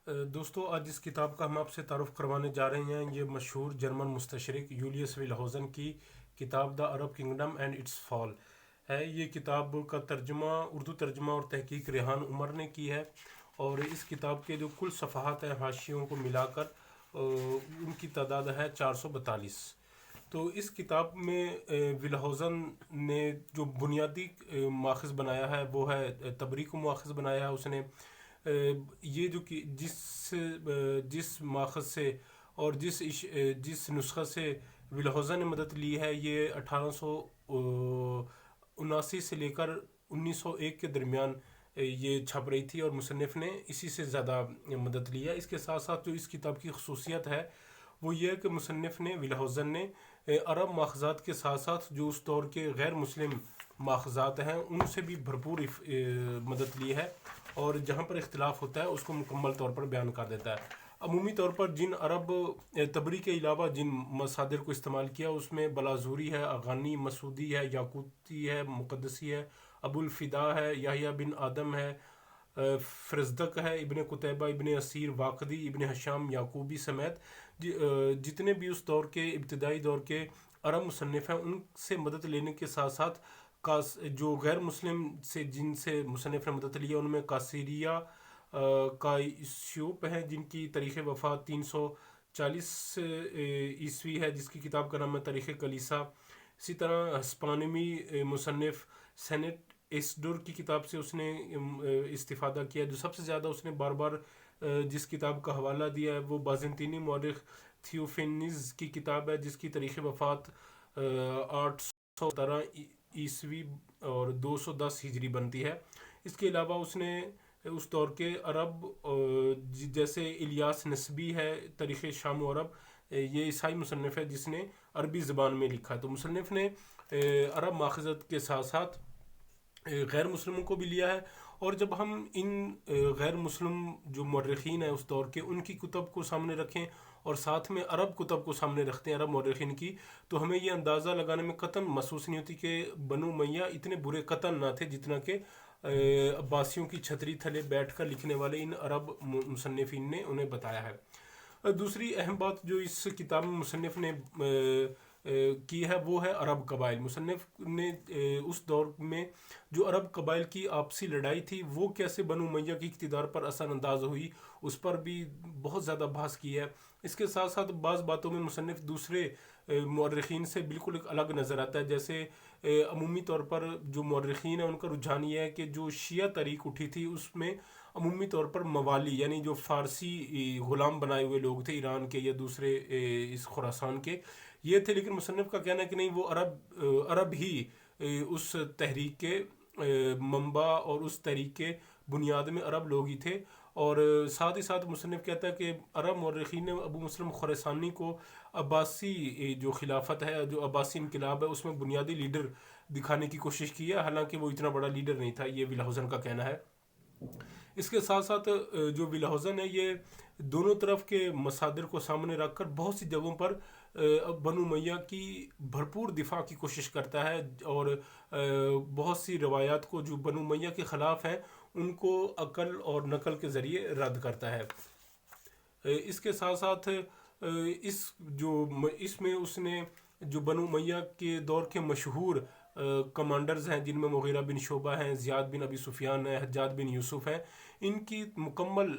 دوستو آج اس کتاب کا ہم آپ سے تعارف کروانے جا رہے ہیں۔ یہ مشہور جرمن مستشرق یولیس ویلہوزن کی کتاب دا عرب کنگڈم اینڈ اٹس فال ہے۔ یہ کتاب کا ترجمہ اردو ترجمہ اور تحقیق ریحان عمر نے کی ہے، اور اس کتاب کے جو کل صفحات ہیں حاشیوں کو ملا کر ان کی تعداد ہے 442۔ تو اس کتاب میں ویلہوزن نے جو بنیادی ماخذ بنایا ہے وہ ہے تبری کو ماخذ بنایا ہے اس نے۔ یہ جو کہ جس ماخذ سے اور جس نسخہ سے ویلہوزن نے مدد لی ہے، یہ 1879 سے لے کر 1901 کے درمیان یہ چھپ رہی تھی، اور مصنف نے اسی سے زیادہ مدد لی ہے۔ اس کے ساتھ ساتھ جو اس کتاب کی خصوصیت ہے وہ یہ ہے کہ مصنف نے ویلہوزن نے عرب ماخذات کے ساتھ ساتھ جو اس دور کے غیر مسلم ماخذات ہیں ان سے بھی بھرپور مدد لی ہے، اور جہاں پر اختلاف ہوتا ہے اس کو مکمل طور پر بیان کر دیتا ہے۔ عمومی طور پر جن عرب تبری کے علاوہ جن مصادر کو استعمال کیا اس میں بلازوری ہے، اغانی، مسعودی ہے، یاقوتی ہے، مقدسی ہے، ابو الفدا ہے، یحییٰ بن آدم ہے، فرزدق ہے، ابن قتیبہ، ابن اسیر، واقدی، ابن حشام، یعقوبی سمیت جتنے بھی اس دور کے ابتدائی دور کے عرب مصنف ہیں ان سے مدد لینے کے ساتھ ساتھ جو غیر مسلم سے جن سے مصنف نے مدد لی ہے ان میں قاصریہ کائسیوپ ہیں جن کی تاریخ وفات 340 عیسوی ہے، جس کی کتاب کا نام ہے تاریخ کلیسا۔ اسی طرح ہسپانوی مصنف سینٹ ایسڈور کی کتاب سے اس نے استفادہ کیا۔ جو سب سے زیادہ اس نے بار بار جس کتاب کا حوالہ دیا ہے وہ بازنطینی مورخ تھیوفینز کی کتاب ہے، جس کی تاریخ وفات 817 عیسوی اور 210 ہجری بنتی ہے۔ اس کے علاوہ اس نے اس دور کے عرب جیسے الیاس نسبی ہے، تاریخ شام و عرب، یہ عیسائی مصنف ہے جس نے عربی زبان میں لکھا ہے۔ تو مصنف نے عرب ماخذات کے ساتھ ساتھ غیر مسلموں کو بھی لیا ہے، اور جب ہم ان غیر مسلم جو مورخین ہیں اس دور کے ان کی کتب کو سامنے رکھیں اور ساتھ میں عرب کتب کو سامنے رکھتے ہیں عرب مورخین کی، تو ہمیں یہ اندازہ لگانے میں قطعاً محسوس نہیں ہوتی کہ بنو امیہ اتنے برے قطعاً نہ تھے جتنا کہ عباسیوں کی چھتری تھلے بیٹھ کر لکھنے والے ان عرب مصنفین نے انہیں بتایا ہے۔ دوسری اہم بات جو اس کتاب میں مصنف نے کی ہے وہ ہے عرب قبائل۔ مصنف نے اس دور میں جو عرب قبائل کی آپسی لڑائی تھی وہ کیسے بنو امیہ کی اقتدار پر اثر انداز ہوئی، اس پر بھی بہت زیادہ بحث کی ہے۔ اس کے ساتھ ساتھ بعض باتوں میں مصنف دوسرے مورخین سے بالکل ایک الگ نظر آتا ہے، جیسے عمومی طور پر جو مورخین ہیں ان کا رجحان یہ ہے کہ جو شیعہ تحریک اٹھی تھی اس میں عمومی طور پر موالی یعنی جو فارسی غلام بنائے ہوئے لوگ تھے ایران کے یا دوسرے اس خراسان کے، یہ تھے، لیکن مصنف کا کہنا ہے کہ نہیں، وہ عرب ہی اس تحریک کے منبع اور اس تحریک کے بنیاد میں عرب لوگ ہی تھے۔ اور ساتھ ہی ساتھ مصنف کہتا ہے کہ عرب مورخین نے ابو مسلم خراسانی کو عباسی جو خلافت ہے، جو عباسی انقلاب ہے، اس میں بنیادی لیڈر دکھانے کی کوشش کی ہے، حالانکہ وہ اتنا بڑا لیڈر نہیں تھا، یہ ویلہوزن کا کہنا ہے۔ اس کے ساتھ ساتھ جو ویلہوزن ہے یہ دونوں طرف کے مصادر کو سامنے رکھ کر بہت سی جگہوں پر بنو امیہ کی بھرپور دفاع کی کوشش کرتا ہے، اور بہت سی روایات کو جو بنو امیہ کے خلاف ہیں ان کو عقل اور نقل کے ذریعے رد کرتا ہے۔ اس کے ساتھ ساتھ اس میں اس نے جو بنو امیہ کے دور کے مشہور کمانڈرز ہیں جن میں مغیرہ بن شعبہ ہیں، زیاد بن ابی سفیان ہیں، حجاج بن یوسف ہیں، ان کی مکمل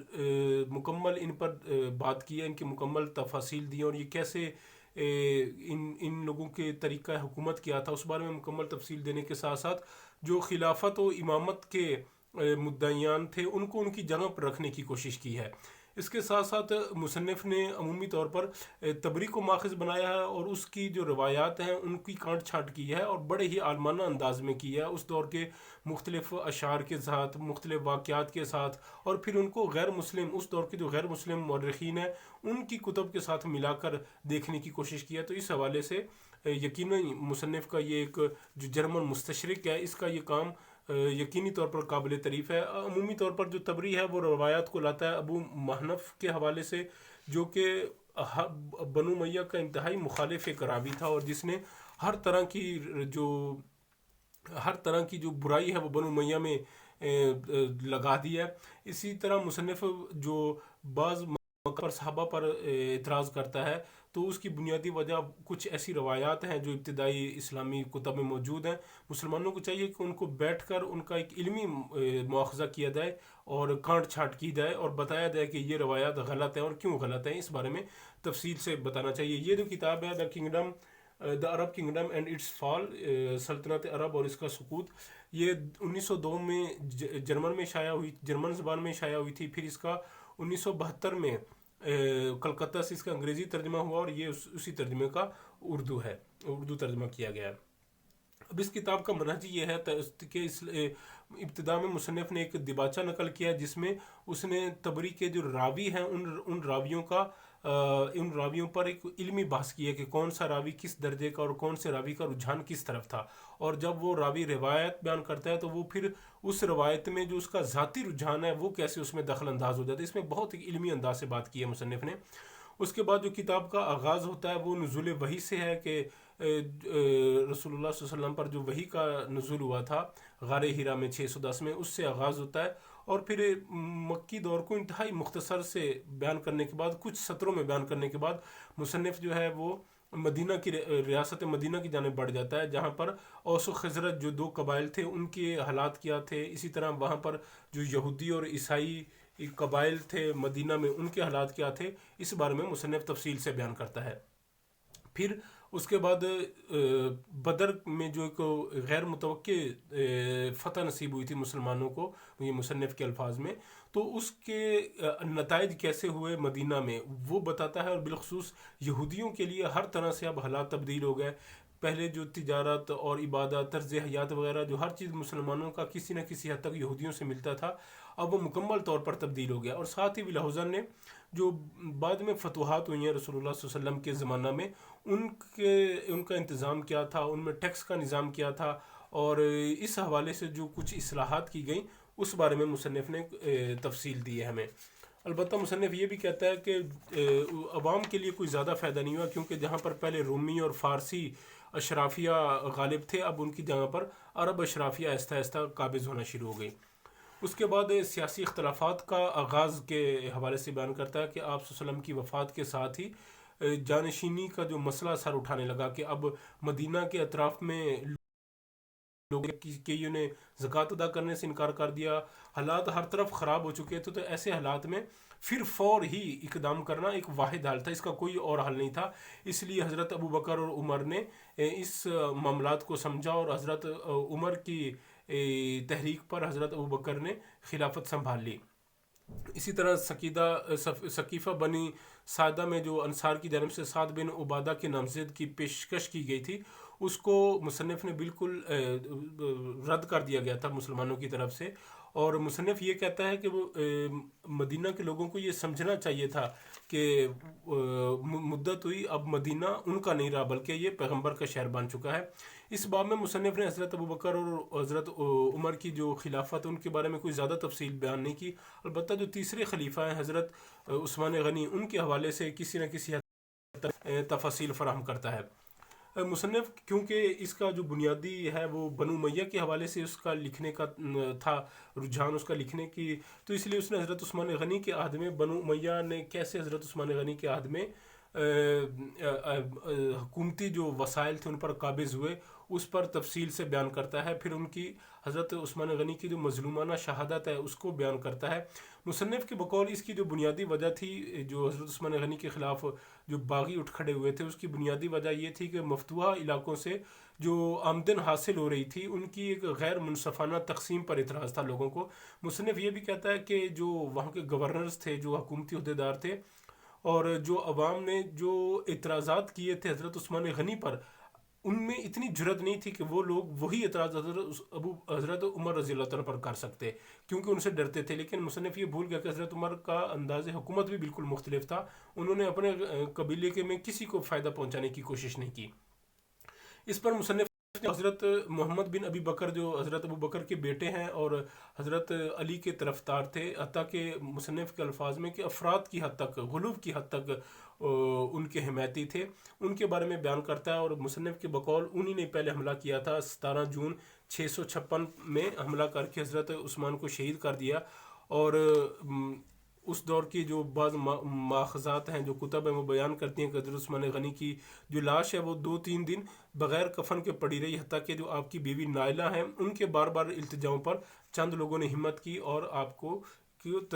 ان پر بات کی ہے، ان کی مکمل تفاصیل دی، اور یہ کیسے ان لوگوں کے طریقہ حکومت کیا تھا اس بارے میں مکمل تفصیل دینے کے ساتھ ساتھ جو خلافت و امامت کے مدعیان تھے ان کو ان کی جگہ پر رکھنے کی کوشش کی ہے۔ اس کے ساتھ ساتھ مصنف نے عمومی طور پر تبری کو ماخذ بنایا ہے اور اس کی جو روایات ہیں ان کی کانٹ چھانٹ کی ہے، اور بڑے ہی عالمانہ انداز میں کی ہے، اس دور کے مختلف اشعار کے ساتھ، مختلف واقعات کے ساتھ، اور پھر ان کو غیر مسلم اس دور کے جو غیر مسلم مورخین ہیں ان کی کتب کے ساتھ ملا کر دیکھنے کی کوشش کی ہے۔ تو اس حوالے سے یقیناً مصنف کا یہ ایک جو جرمن مستشرق ہے اس کا یہ کام یقینی طور پر قابل تعریف ہے۔ عمومی طور پر جو تبری ہے وہ روایات کو لاتا ہے ابو محنف کے حوالے سے، جو کہ بنو امیہ کا انتہائی مخالف ایک راوی تھا، اور جس نے ہر طرح کی جو برائی ہے وہ بنو امیہ میں لگا دیا ہے۔ اسی طرح مصنف جو بعض موقع پر صحابہ پر اعتراض کرتا ہے تو اس کی بنیادی وجہ کچھ ایسی روایات ہیں جو ابتدائی اسلامی کتب میں موجود ہیں۔ مسلمانوں کو چاہیے کہ ان کو بیٹھ کر ان کا ایک علمی مواخذہ کیا جائے اور کانٹ چھانٹ کی جائے اور بتایا جائے کہ یہ روایات غلط ہیں اور کیوں غلط ہیں، اس بارے میں تفصیل سے بتانا چاہیے۔ یہ جو کتاب ہے دا عرب کنگڈم اینڈ اٹس فال، سلطنت عرب اور اس کا سقوط، یہ 1902 میں جرمن زبان میں شائع ہوئی تھی۔ پھر اس کا 1972 میں کلکتہ سے اس کا انگریزی ترجمہ ہوا اور یہ اسی ترجمے کا اردو ترجمہ کیا گیا ہے۔ اب اس کتاب کا منہج یہ ہے کہ ابتدا میں مصنف نے ایک دیباچہ نقل کیا جس میں اس نے تبری کے جو راوی ہیں ان راویوں پر ایک علمی بحث کی ہے کہ کون سا راوی کس درجے کا اور کون سے راوی کا رجحان کس طرف تھا، اور جب وہ راوی روایت بیان کرتا ہے تو وہ پھر اس روایت میں جو اس کا ذاتی رجحان ہے وہ کیسے اس میں دخل انداز ہو جاتا ہے۔ اس میں بہت ایک علمی انداز سے بات کی ہے مصنف نے۔ اس کے بعد جو کتاب کا آغاز ہوتا ہے وہ نزول وحی سے ہے کہ رسول اللہ صلی اللہ علیہ وسلم پر جو وحی کا نزول ہوا تھا غار ہرا میں 610 میں، اس سے آغاز ہوتا ہے، اور پھر مکی دور کو انتہائی مختصر سے بیان کرنے کے بعد، کچھ سطروں میں بیان کرنے کے بعد، مصنف جو ہے وہ ریاست مدینہ کی جانب بڑھ جاتا ہے، جہاں پر اوس و خزرج جو دو قبائل تھے ان کے حالات کیا تھے، اسی طرح وہاں پر جو یہودی اور عیسائی قبائل تھے مدینہ میں ان کے حالات کیا تھے، اس بارے میں مصنف تفصیل سے بیان کرتا ہے۔ پھر اس کے بعد بدر میں جو ایک غیر متوقع فتح نصیب ہوئی تھی مسلمانوں کو، یہ مصنف کے الفاظ میں، تو اس کے نتائج کیسے ہوئے مدینہ میں وہ بتاتا ہے، اور بالخصوص یہودیوں کے لیے ہر طرح سے اب حالات تبدیل ہو گئے۔ پہلے جو تجارت اور عبادت، طرز حیات وغیرہ، جو ہر چیز مسلمانوں کا کسی نہ کسی حد تک یہودیوں سے ملتا تھا، اب وہ مکمل طور پر تبدیل ہو گیا۔ اور ساتھ ہی بلحوزن نے جو بعد میں فتوحات ہوئی ہیں رسول اللہ صلی اللہ علیہ وسلم کے زمانہ میں، ان کا انتظام کیا تھا، ان میں ٹیکس کا نظام کیا تھا، اور اس حوالے سے جو کچھ اصلاحات کی گئیں اس بارے میں مصنف نے تفصیل دی ہے ہمیں۔ البتہ مصنف یہ بھی کہتا ہے کہ عوام کے لیے کوئی زیادہ فائدہ نہیں ہوا، کیونکہ جہاں پر پہلے رومی اور فارسی اشرافیہ غالب تھے، اب ان کی جگہ پر عرب اشرافیہ آہستہ آہستہ قابض ہونا شروع ہو گئی۔ اس کے بعد سیاسی اختلافات کا آغاز کے حوالے سے بیان کرتا ہے کہ آپ صلی اللہ علیہ وسلم کی وفات کے ساتھ ہی جانشینی کا جو مسئلہ سر اٹھانے لگا کہ اب مدینہ کے اطراف میں لوگ کئیوں نے زکوٰۃ ادا کرنے سے انکار کر دیا، حالات ہر طرف خراب ہو چکے تھے، تو ایسے حالات میں پھر فور ہی اقدام کرنا ایک واحد حل تھا، اس کا کوئی اور حل نہیں تھا۔ اس لیے حضرت ابو بکر اور عمر نے اس معاملات کو سمجھا، اور حضرت عمر کی تحریک پر حضرت ابو بکر نے خلافت سنبھال لی۔ اسی طرح ثقیفہ بنی سعدہ میں جو انصار کی جانب سے سعد بن عبادہ کے نامزد کی پیشکش کی گئی تھی، اس کو مصنف نے بالکل رد کر دیا گیا تھا مسلمانوں کی طرف سے، اور مصنف یہ کہتا ہے کہ مدینہ کے لوگوں کو یہ سمجھنا چاہیے تھا کہ مدت ہوئی، اب مدینہ ان کا نہیں رہا بلکہ یہ پیغمبر کا شہر بن چکا ہے۔ اس باب میں مصنف نے حضرت ابو بکر اور حضرت عمر کی جو خلافت ان کے بارے میں کوئی زیادہ تفصیل بیان نہیں کی، البتہ جو تیسرے خلیفہ ہیں حضرت عثمان غنی، ان کے حوالے سے کسی نہ کسی حد تک تفاصیل فراہم کرتا ہے۔ مصنف کیونکہ اس کا جو بنیادی ہے وہ بنو امیہ کے حوالے سے اس کا لکھنے کا تھا رجحان، اس کا لکھنے کی، تو اس لیے اس نے حضرت عثمان غنی کے عہد میں بنو امیہ نے کیسے حضرت عثمان غنی کے عہد میں حکومتی جو وسائل تھے ان پر قابض ہوئے، اس پر تفصیل سے بیان کرتا ہے۔ پھر ان کی حضرت عثمان غنی کی جو مظلومانہ شہادت ہے اس کو بیان کرتا ہے۔ مصنف کے بقول اس کی جو بنیادی وجہ تھی، جو حضرت عثمان غنی کے خلاف جو باغی اٹھ کھڑے ہوئے تھے، اس کی بنیادی وجہ یہ تھی کہ مفتوحہ علاقوں سے جو آمدن حاصل ہو رہی تھی ان کی ایک غیر منصفانہ تقسیم پر اعتراض تھا لوگوں کو۔ مصنف یہ بھی کہتا ہے کہ جو وہاں کے گورنرز تھے، جو حکومتی عہدیدار تھے، اور جو عوام نے جو اعتراضات کیے تھے حضرت عثمان غنی پر، ان میں اتنی جرت نہیں تھی کہ وہ لوگ وہی اعتراض حضرت عمر رضی اللہ عنہ پر کر سکتے، کیونکہ ان سے ڈرتے تھے۔ لیکن مصنف یہ بھول گیا کہ حضرت عمر کا انداز حکومت بھی بالکل مختلف تھا، انہوں نے اپنے قبیلے کے میں کسی کو فائدہ پہنچانے کی کوشش نہیں کی۔ اس پر مصنف حضرت محمد بن ابی بکر جو حضرت ابو بکر کے بیٹے ہیں اور حضرت علی کے طرفدار تھے، حتیٰ کہ مصنف کے الفاظ میں کہ افراد کی حد تک، غلو کی حد تک ان کے حمایتی تھے، ان کے بارے میں بیان کرتا ہے، اور مصنف کے بقول انہی نے پہلے حملہ کیا تھا 17 جون 656 میں حملہ کر کے حضرت عثمان کو شہید کر دیا. اور اس دور کی جو بعض ماخذات ہیں، جو کتب ہیں، وہ بیان کرتی ہیں کہ حضرت عثمان غنی کی جو لاش ہے وہ 2-3 دن بغیر کفن کے پڑی رہی، حتیٰ کہ جو آپ کی بیوی نائلہ ہیں ان کے بار بار التجاؤں پر چند لوگوں نے ہمت کی اور آپ کو